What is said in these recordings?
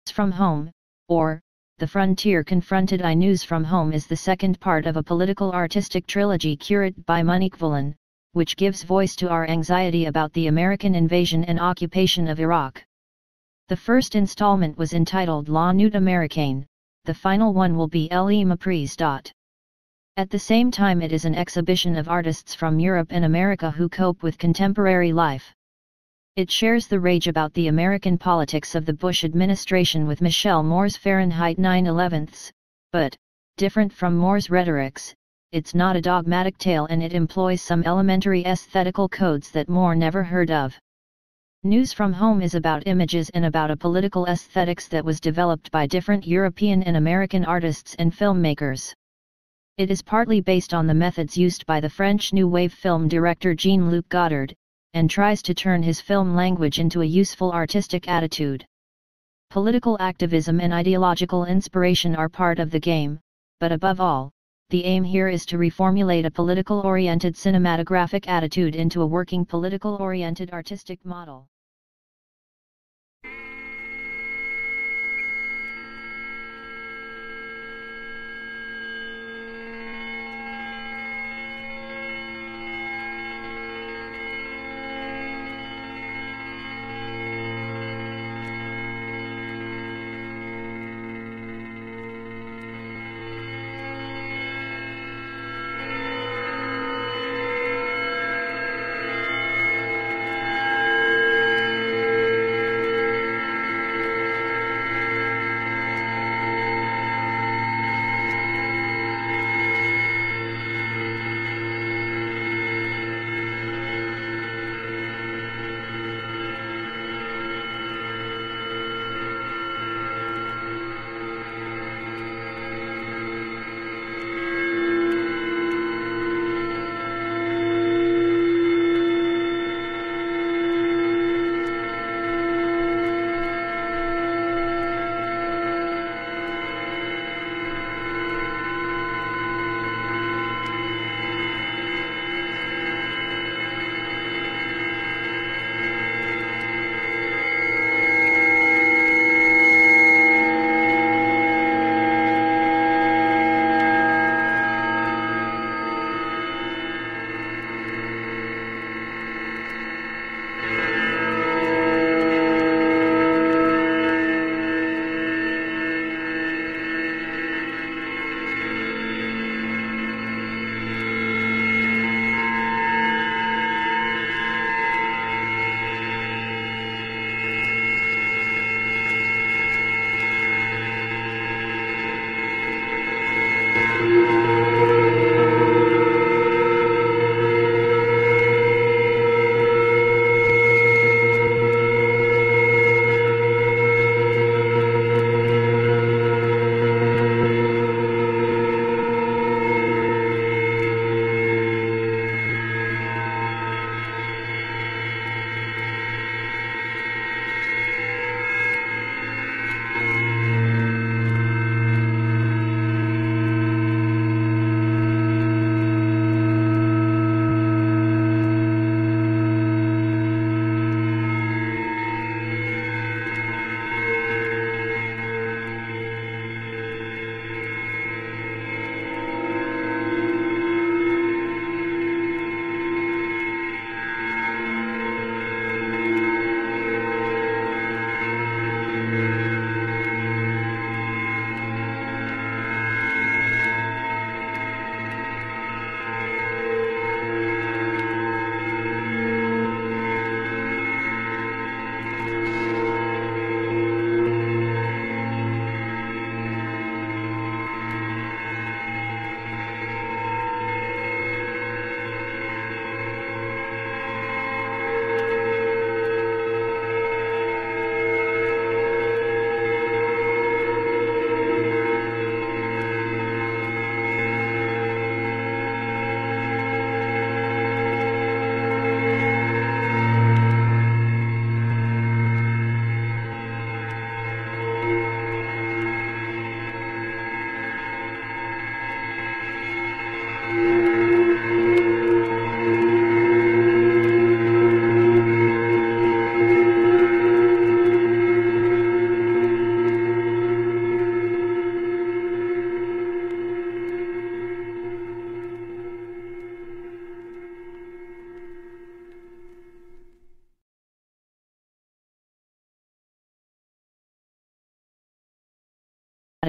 from Home, or, The Frontier Confronted I News from Home is the second part of a political artistic trilogy curated by Monique Volin, which gives voice to our anxiety about the American invasion and occupation of Iraq. The first installment was entitled La Nuit Américaine, the final one will be Le Méprise. At the same time it is an exhibition of artists from Europe and America who cope with contemporary life. It shares the rage about the American politics of the Bush administration with Michelle Moore's Fahrenheit 9/11, but, different from Moore's rhetorics, it's not a dogmatic tale and it employs some elementary aesthetical codes that Moore never heard of. News from Home is about images and about a political aesthetics that was developed by different European and American artists and filmmakers. It is partly based on the methods used by the French New Wave film director Jean-Luc Godard, and tries to turn his film language into a useful artistic attitude. Political activism and ideological inspiration are part of the game, but above all, the aim here is to reformulate a political-oriented cinematographic attitude into a working political-oriented artistic model.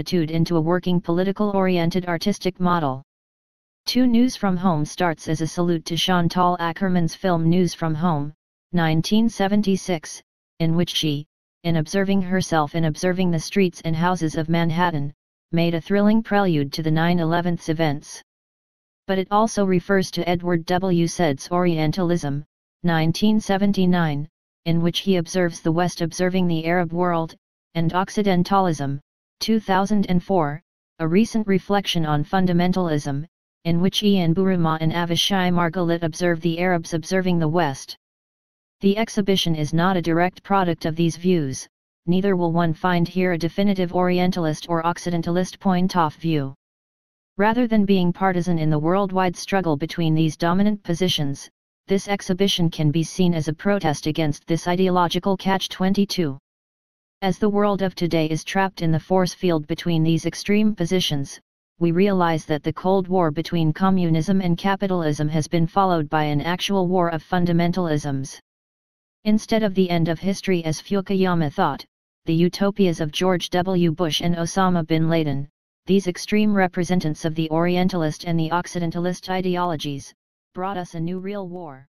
attitude into a working political-oriented artistic model. 2. News from Home starts as a salute to Chantal Akerman's film News from Home, 1976, in which she, in observing herself and observing the streets and houses of Manhattan, made a thrilling prelude to the 9/11 events. But it also refers to Edward W. Said's Orientalism, 1979, in which he observes the West observing the Arab world, and Occidentalism, 2004, a recent reflection on fundamentalism, in which Ian Buruma and Avishai Margalit observe the Arabs observing the West. The exhibition is not a direct product of these views, neither will one find here a definitive Orientalist or Occidentalist point-of view. Rather than being partisan in the worldwide struggle between these dominant positions, this exhibition can be seen as a protest against this ideological catch-22. As the world of today is trapped in the force field between these extreme positions, we realize that the Cold War between communism and capitalism has been followed by an actual war of fundamentalisms. Instead of the end of history as Fukuyama thought, the utopias of George W. Bush and Osama bin Laden, these extreme representatives of the Orientalist and the Occidentalist ideologies, brought us a new real war.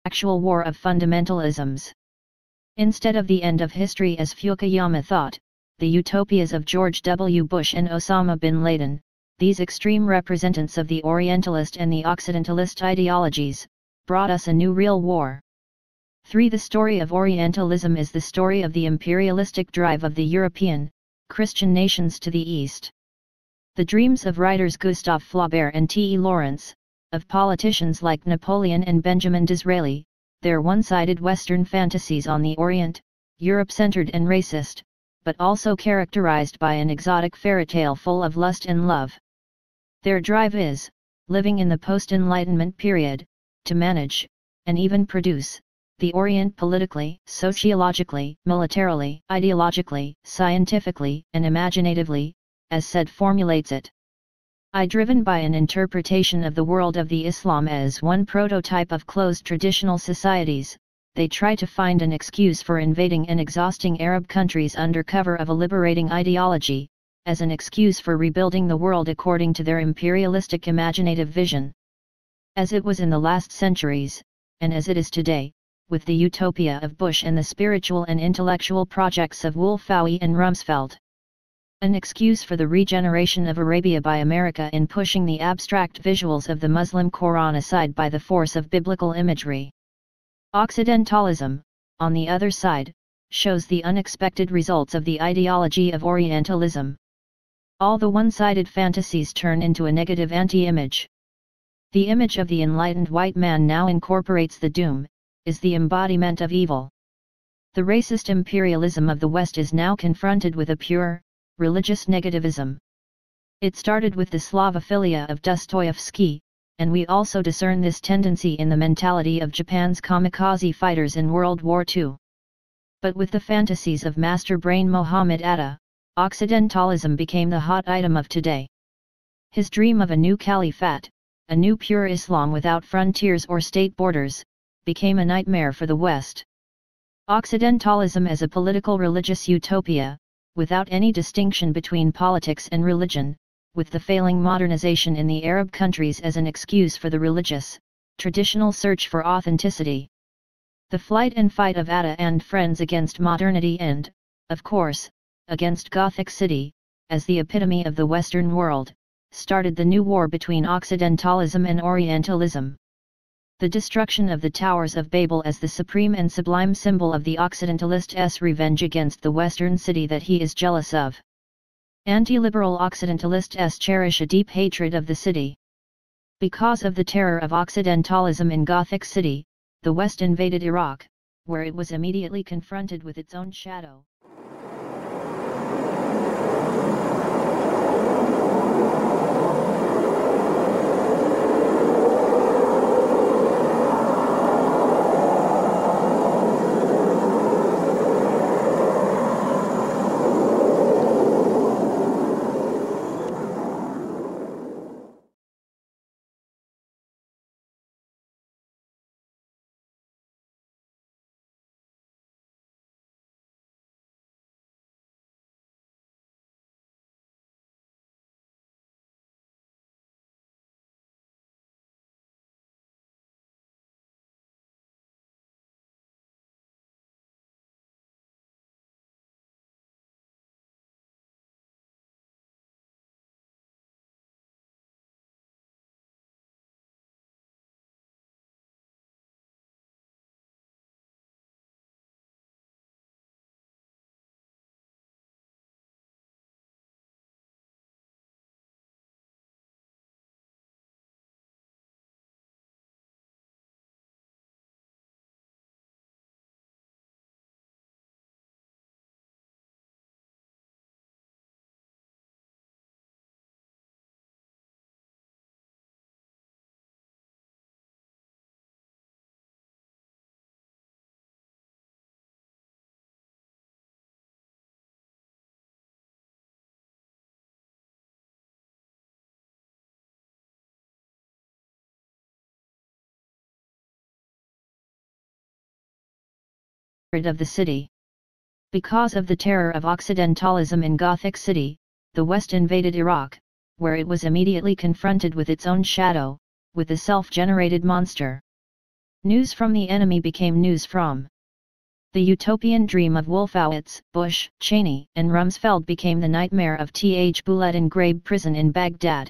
actual war of fundamentalisms. Instead of the end of history as Fukuyama thought, the utopias of George W. Bush and Osama bin Laden, these extreme representatives of the Orientalist and the Occidentalist ideologies, brought us a new real war. 3. The story of Orientalism is the story of the imperialistic drive of the European, Christian nations to the East. The dreams of writers Gustave Flaubert and T. E. Lawrence, of politicians like Napoleon and Benjamin Disraeli, their one-sided Western fantasies on the Orient, Europe-centered and racist, but also characterized by an exotic fairy tale full of lust and love. Their drive is, living in the post-Enlightenment period, to manage, and even produce, the Orient politically, sociologically, militarily, ideologically, scientifically, and imaginatively, as said formulates it. Driven by an interpretation of the world of the Islam as one prototype of closed traditional societies, they try to find an excuse for invading and exhausting Arab countries under cover of a liberating ideology, as an excuse for rebuilding the world according to their imperialistic imaginative vision. As it was in the last centuries, and as it is today, with the utopia of Bush and the spiritual and intellectual projects of Wolfowitz and Rumsfeld. An excuse for the regeneration of Arabia by America in pushing the abstract visuals of the Muslim Quran aside by the force of biblical imagery. Occidentalism, on the other side, shows the unexpected results of the ideology of Orientalism. All the one-sided fantasies turn into a negative anti-image. The image of the enlightened white man now incorporates the doom, is the embodiment of evil. The racist imperialism of the West is now confronted with a pure, religious negativism. It started with the Slavophilia of Dostoevsky, and we also discern this tendency in the mentality of Japan's kamikaze fighters in World War II. But with the fantasies of master brain Muhammad Atta, Occidentalism became the hot item of today. His dream of a new caliphate, a new pure Islam without frontiers or state borders, became a nightmare for the West. Occidentalism as a political religious utopia, without any distinction between politics and religion, with the failing modernization in the Arab countries as an excuse for the religious, traditional search for authenticity. The flight and fight of Atta and friends against modernity and, of course, against Gothic City, as the epitome of the Western world, started the new war between Occidentalism and Orientalism. The destruction of the Towers of Babel as the supreme and sublime symbol of the Occidentalist's revenge against the Western city that he is jealous of. Anti-liberal Occidentalists cherish a deep hatred of the city. Because of the terror of Occidentalism in Gothic City, the West invaded Iraq, where it was immediately confronted with its own shadow. Of the city. Because of the terror of Occidentalism in Gothic City, the West invaded Iraq, where it was immediately confronted with its own shadow, with the self-generated monster. News from the enemy became news from. The utopian dream of Wolfowitz, Bush, Cheney, and Rumsfeld became the nightmare of Th. Boulet in Ghraib prison in Baghdad.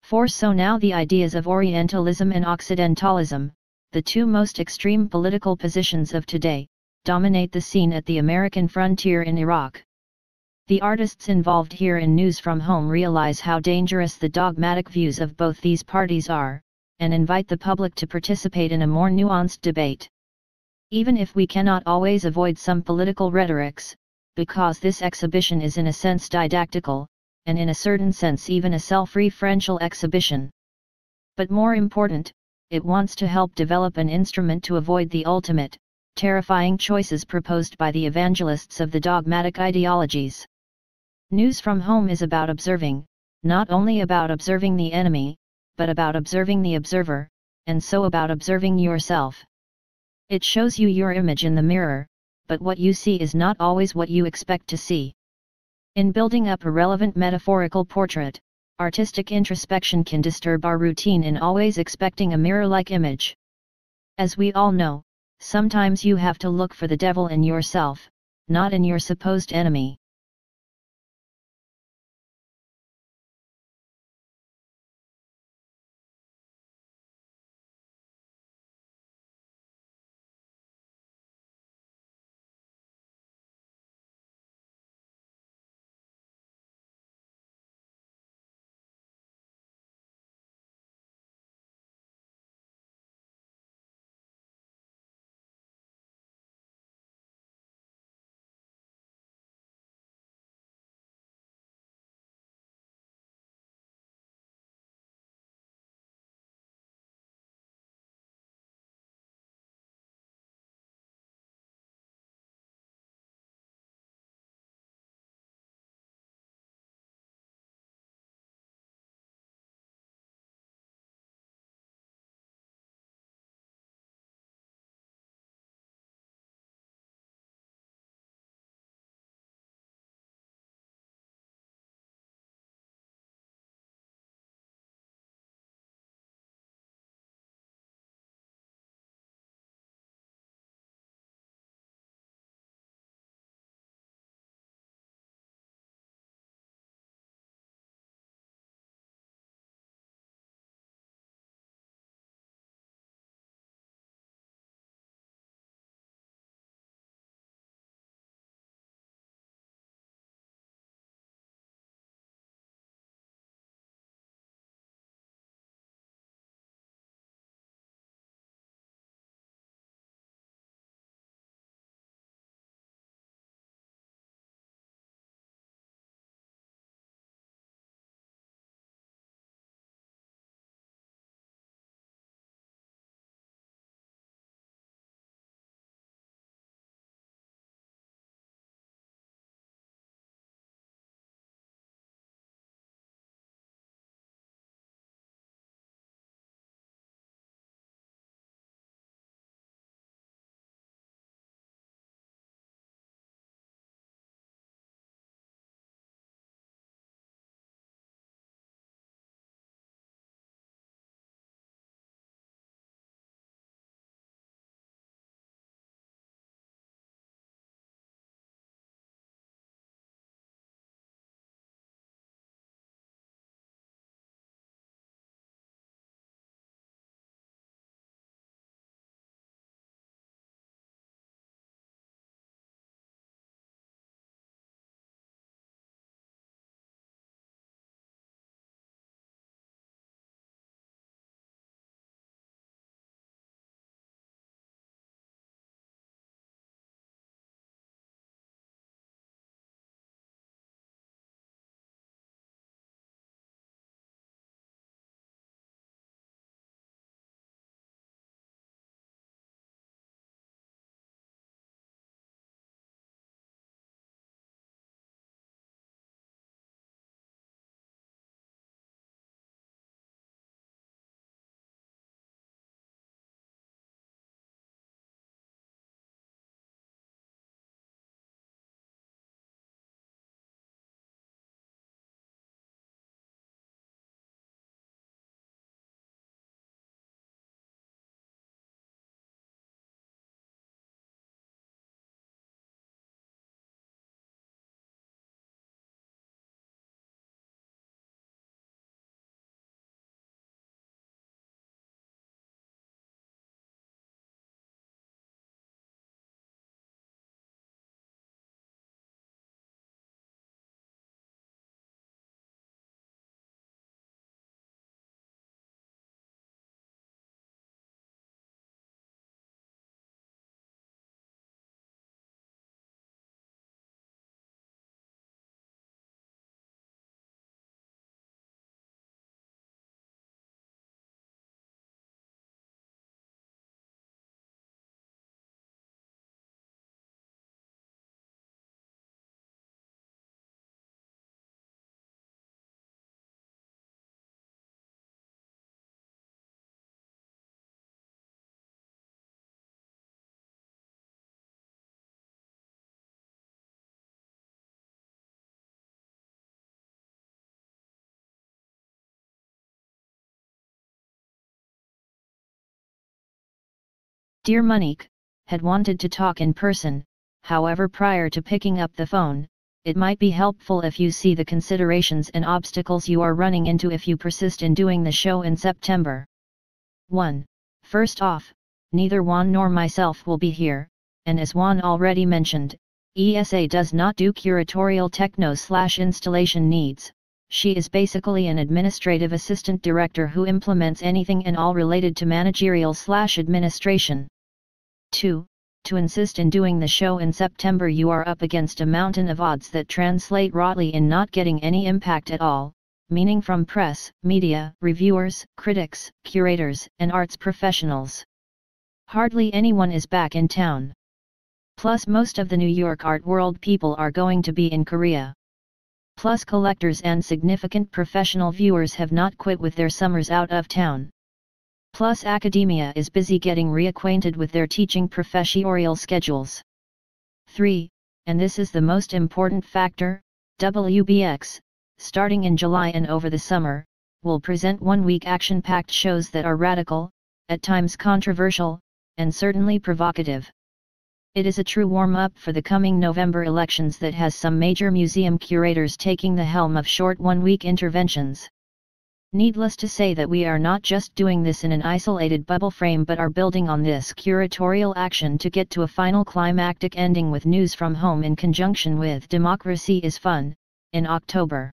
For so now the ideas of Orientalism and Occidentalism, the two most extreme political positions of today, dominate the scene at the American frontier in Iraq. The artists involved here in News from Home realize how dangerous the dogmatic views of both these parties are, and invite the public to participate in a more nuanced debate. Even if we cannot always avoid some political rhetorics, because this exhibition is in a sense didactical, and in a certain sense even a self-referential exhibition. But more important, it wants to help develop an instrument to avoid the ultimate, terrifying choices proposed by the evangelists of the dogmatic ideologies. News from Home is about observing, not only about observing the enemy, but about observing the observer, and so about observing yourself. It shows you your image in the mirror, but what you see is not always what you expect to see. In building up a relevant metaphorical portrait, artistic introspection can disturb our routine in always expecting a mirror-like image. As we all know, sometimes you have to look for the devil in yourself, not in your supposed enemy. Dear Monique, had wanted to talk in person, however prior to picking up the phone, it might be helpful if you see the considerations and obstacles you are running into if you persist in doing the show in September. 1. First off, neither Juan nor myself will be here, and as Juan already mentioned, ESA does not do curatorial techno/installation needs. She is basically an administrative assistant director who implements anything and all related to managerial/administration. 2. To insist in doing the show in September, you are up against a mountain of odds that translate roughly in not getting any impact at all, meaning from press, media, reviewers, critics, curators, and arts professionals. Hardly anyone is back in town. Plus most of the New York art world people are going to be in Korea. Plus collectors and significant professional viewers have not quit with their summers out of town. Plus academia is busy getting reacquainted with their teaching professorial schedules. 3. And this is the most important factor, WBX, starting in July and over the summer, will present one-week action-packed shows that are radical, at times controversial, and certainly provocative. It is a true warm-up for the coming November elections that has some major museum curators taking the helm of short one-week interventions. Needless to say that we are not just doing this in an isolated bubble frame but are building on this curatorial action to get to a final climactic ending with News from Home in conjunction with Democracy is Fun, in October.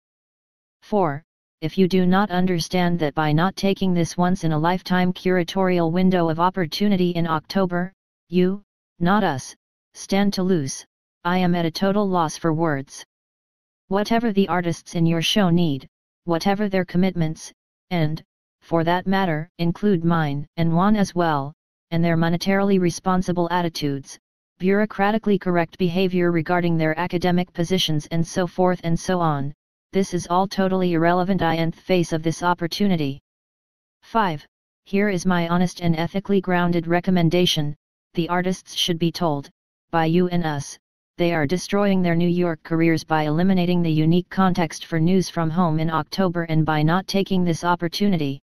4. If you do not understand that by not taking this once-in-a-lifetime curatorial window of opportunity in October, you, not us, stand to lose, I am at a total loss for words. Whatever the artists in your show need, whatever their commitments, and, for that matter, include mine and Juan as well, and their monetarily responsible attitudes, bureaucratically correct behavior regarding their academic positions and so forth and so on, this is all totally irrelevant in the face of this opportunity. 5. Here is my honest and ethically grounded recommendation, the artists should be told, by you and us, they are destroying their New York careers by eliminating the unique context for News from Home in October and by not taking this opportunity.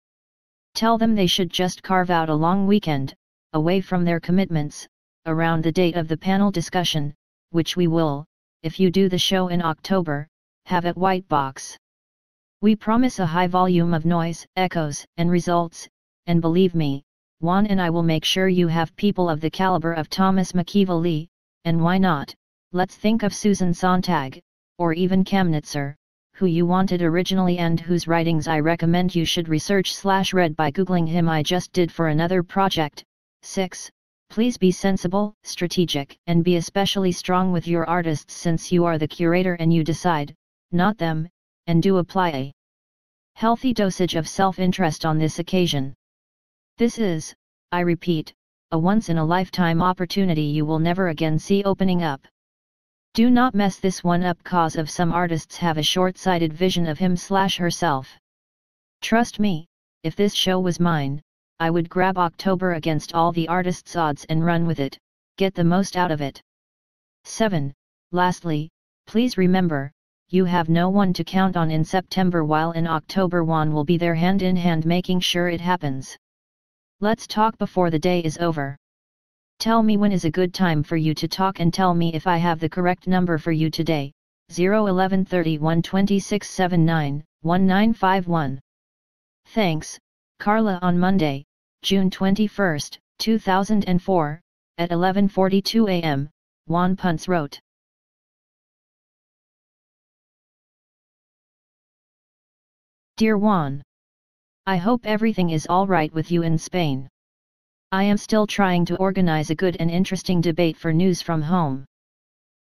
Tell them they should just carve out a long weekend, away from their commitments, around the date of the panel discussion, which we will, if you do the show in October, have at White Box. We promise a high volume of noise, echoes, and results, and believe me, Juan and I will make sure you have people of the caliber of Thomas McKeever Lee, and why not? Let's think of Susan Sontag, or even Kamnitzer, who you wanted originally and whose writings I recommend you should research/read by googling him. I just did for another project. 6. Please be sensible, strategic, and be especially strong with your artists since you are the curator and you decide, not them, and do apply a healthy dosage of self-interest on this occasion. This is, I repeat, a once-in-a-lifetime opportunity you will never again see opening up. Do not mess this one up cause of some artists have a short-sighted vision of him/herself. Trust me, if this show was mine, I would grab October against all the artists' odds and run with it, get the most out of it. 7. Lastly, please remember, you have no one to count on in September while in October Juan will be there hand in hand making sure it happens. Let's talk before the day is over. Tell me when is a good time for you to talk and tell me if I have the correct number for you today, 011 31 26 79 1951. Thanks, Carla. On Monday, June 21, 2004, at 11:42 a.m., Juan Punce wrote. Dear Juan, I hope everything is all right with you in Spain. I am still trying to organize a good and interesting debate for News from Home.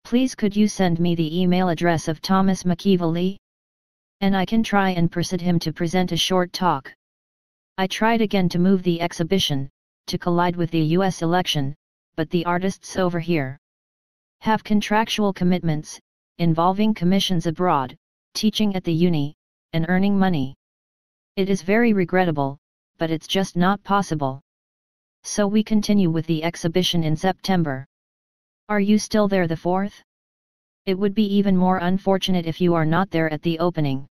Please could you send me the email address of Thomas McKeever Lee? And I can try and persuade him to present a short talk. I tried again to move the exhibition, to collide with the US election, but the artists over here have contractual commitments, involving commissions abroad, teaching at the uni, and earning money. It is very regrettable, but it's just not possible. So we continue with the exhibition in September. Are you still there the 4th? It would be even more unfortunate if you are not there at the opening.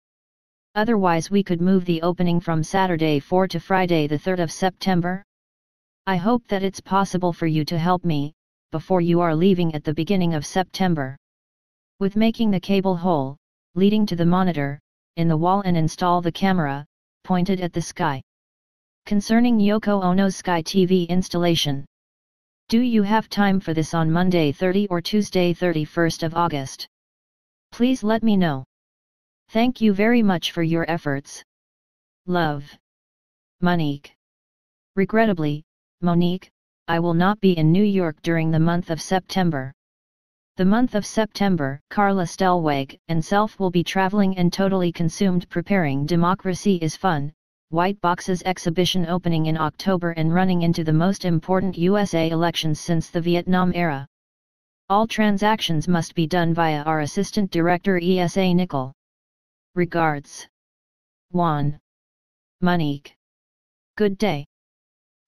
Otherwise we could move the opening from Saturday 4 to Friday the 3rd of September. I hope that it's possible for you to help me, before you are leaving at the beginning of September. With making the cable hole, leading to the monitor, in the wall and install the camera, pointed at the sky. Concerning Yoko Ono's Sky TV installation. Do you have time for this on Monday 30 or Tuesday 31st of August? Please let me know. Thank you very much for your efforts. Love. Monique. Regrettably, Monique, I will not be in New York during the month of September. The month of September, Carla Stellweg and self will be traveling and totally consumed preparing Democracy is Fun, White Box's exhibition opening in October and running into the most important USA elections since the Vietnam era. All transactions must be done via our Assistant Director ESA Nickel. Regards. Juan. Monique. Good day.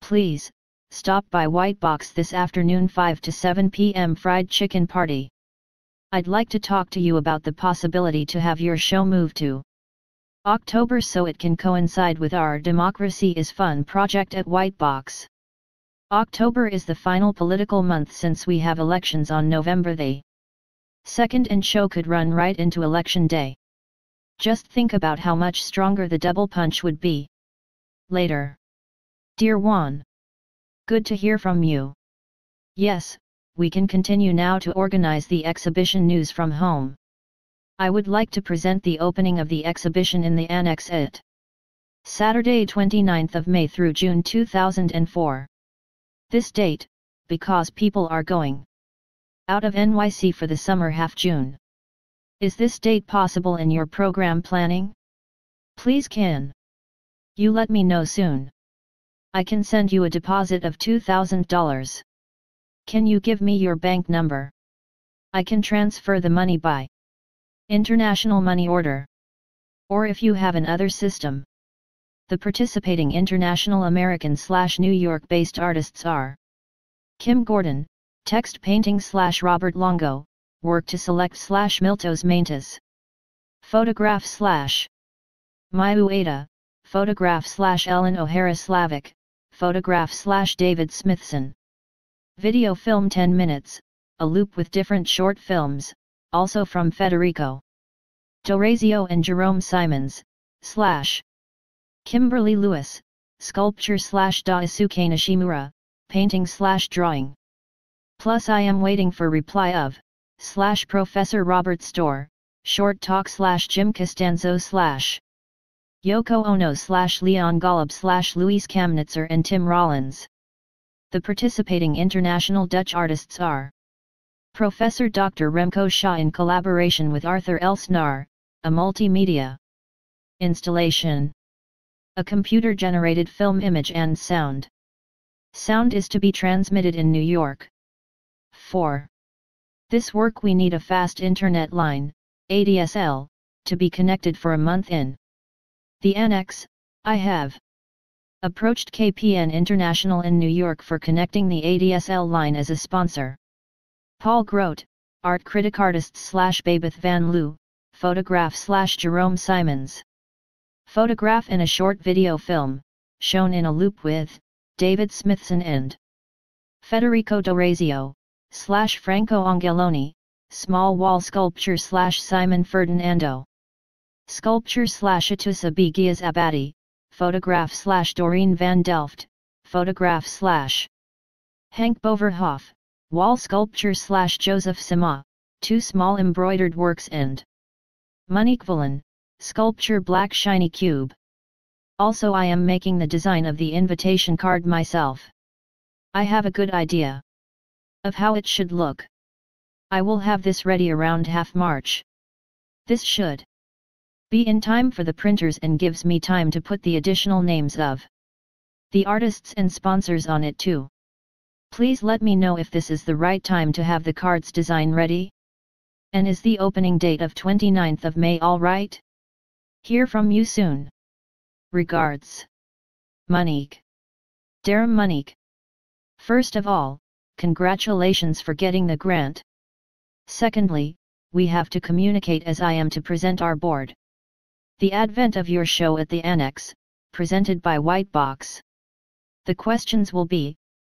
Please, stop by White Box this afternoon 5 to 7 p.m. fried chicken party. I'd like to talk to you about the possibility to have your show move to October so it can coincide with our Democracy is Fun project at White Box. October is the final political month since we have elections on November the 2nd and show could run right into election day. Just think about how much stronger the double punch would be. Later. Dear Juan. Good to hear from you. Yes, we can continue now to organize the exhibition news from home. I would like to present the opening of the exhibition in the annex at Saturday 29th of May through June 2004. This date, because people are going out of NYC for the summer half June. Is this date possible in your program planning? Please can you let me know soon? I can send you a deposit of $2,000. Can you give me your bank number? I can transfer the money by international money order. Or if you have another system. The participating international American/New York-based artists are Kim Gordon, text painting /Robert Longo, work to select /Miltos Maintas. Photograph /Mayu Ada, photograph /Ellen O'Hara Slavic, photograph /David Smithson. Video film 10 minutes, a loop with different short films, also from Federico D'Orazio and Jerome Simons, Kimberly Lewis, sculpture Daisuke Nishimura, painting /drawing. Plus I am waiting for reply of, Professor Robert Storr, short talk Jim Costanzo Yoko Ono Leon Golub Louise Kamnitzer and Tim Rollins. The participating international Dutch artists are Professor Dr. Remco Shaw in collaboration with Arthur Elsnar, a multimedia installation. A computer-generated film image and sound. Sound is to be transmitted in New York. 4. This work we need a fast internet line, ADSL, to be connected for a month in the annex. I have approached KPN International in New York for connecting the ADSL line as a sponsor. Paul Grote, art critic artists Babeth Van Loo, photograph Jerome Simons. Photograph in a short video film, shown in a loop with David Smithson and Federico D'Orazio, Franco Angeloni, small wall sculpture Simon Ferdinando. Sculpture Atusa B. Giaz Abadi, photograph Doreen van Delft, photograph Henk Boverhoff, wall sculpture Joseph Sima, 2 small embroidered works and Monique Vullen, sculpture black shiny cube. Also I am making the design of the invitation card myself. I have a good idea of how it should look. I will have this ready around half March. This should be in time for the printers and gives me time to put the additional names of the artists and sponsors on it too. Please let me know if this is the right time to have the cards design ready. And is the opening date of 29th of May all right? Hear from you soon. Regards. Monique. Dear Monique. First of all, congratulations for getting the grant. Secondly, we have to communicate as I am to present our board. The advent of your show at the annex, presented by White Box. The questions will be,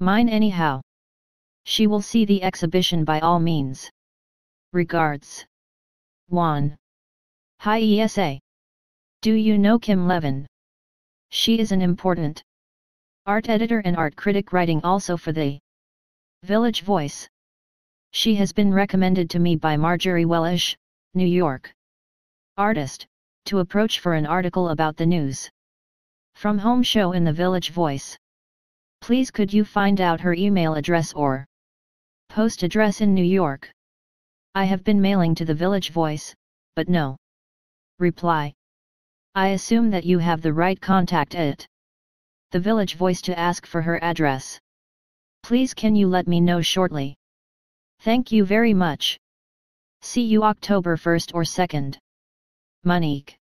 Mine anyhow. She will see the exhibition by all means. Regards. 1. Hi ESA. Do you know Kim Levin? She is an important art editor and art critic writing also for the Village Voice. She has been recommended to me by Marjorie Wellish, New York artist, to approach for an article about the news from home show in the Village Voice. Please could you find out her email address or post address in New York? I have been mailing to the Village Voice, but no reply. I assume that you have the right contact at the Village Voice to ask for her address. Please can you let me know shortly? Thank you very much. See you October 1st or 2nd. Monique.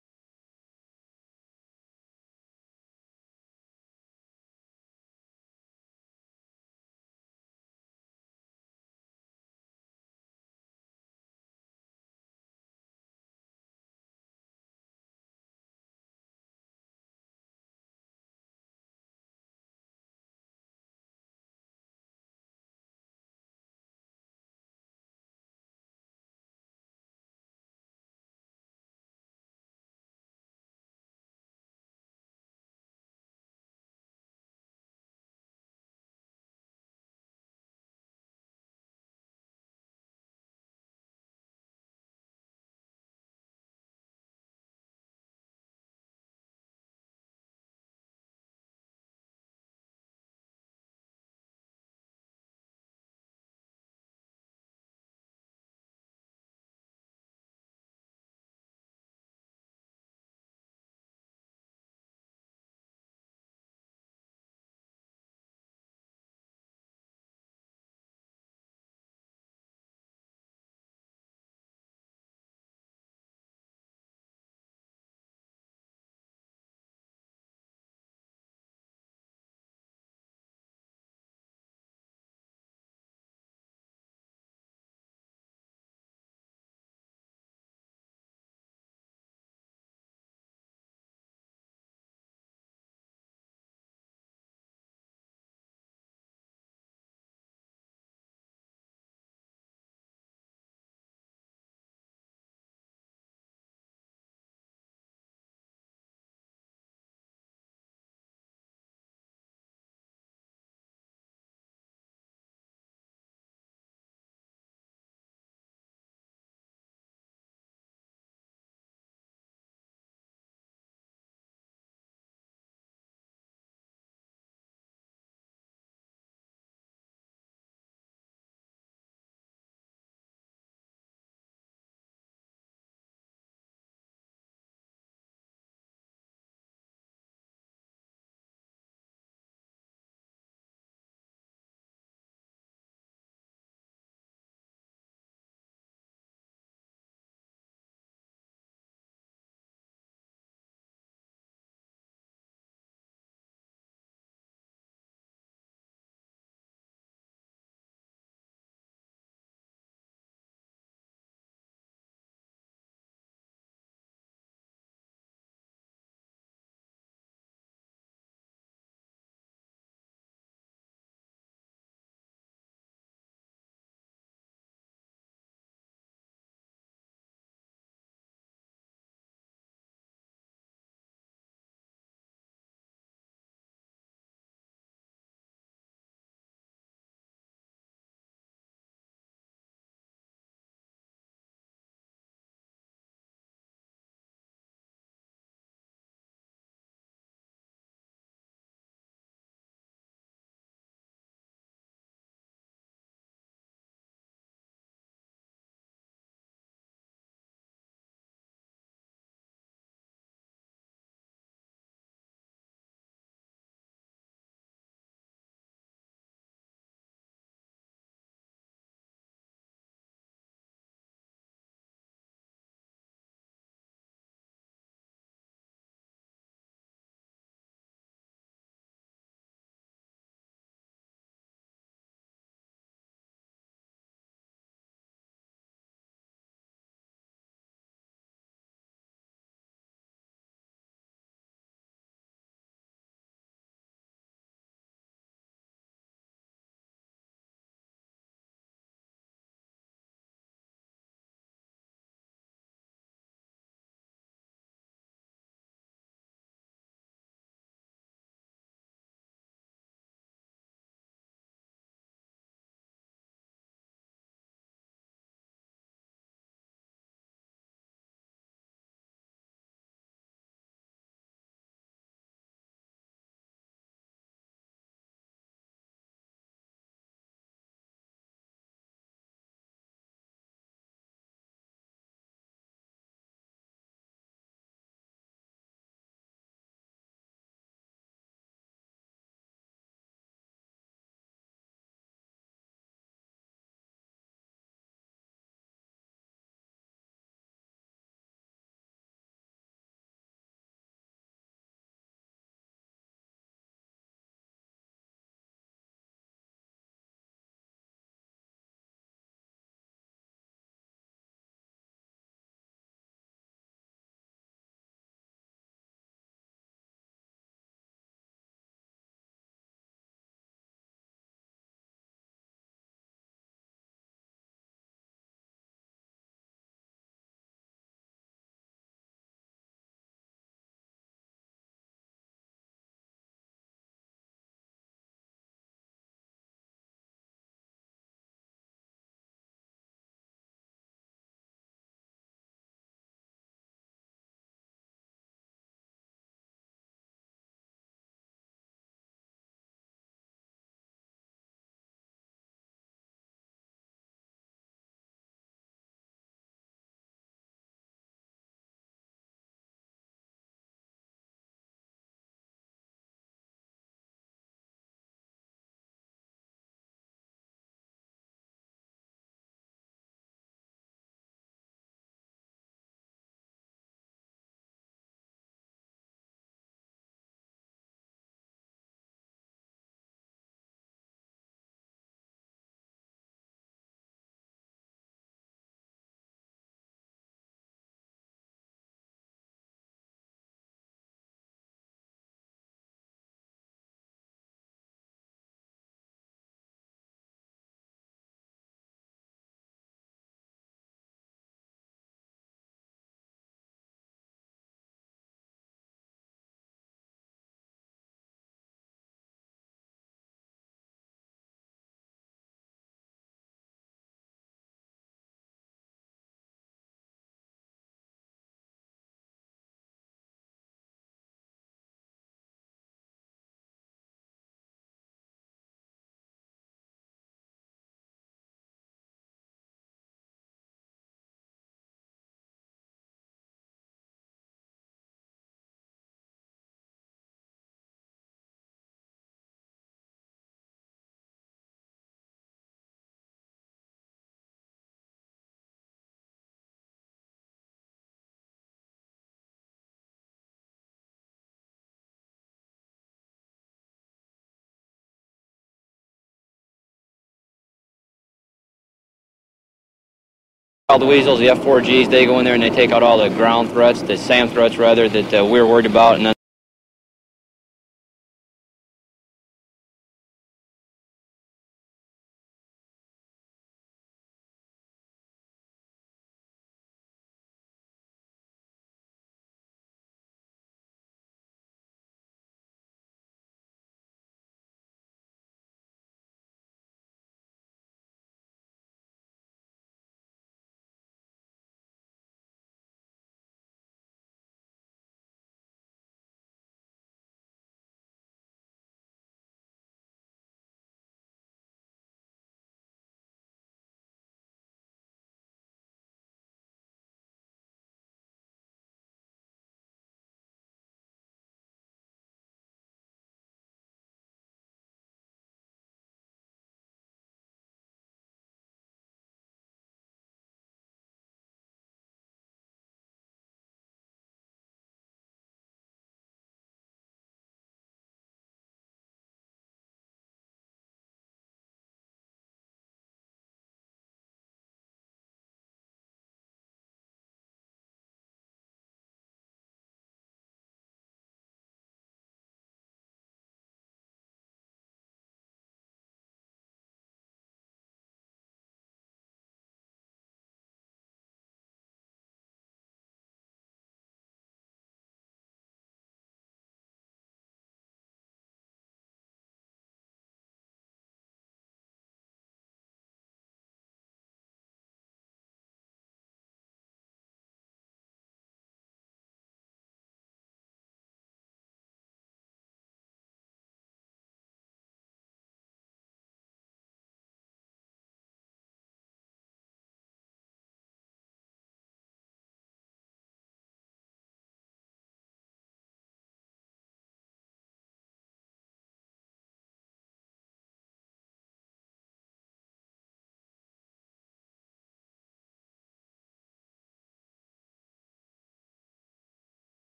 All the weasels, the F4Gs, they go in there and they take out all the ground threats, the SAM threats rather, that we're worried about, and then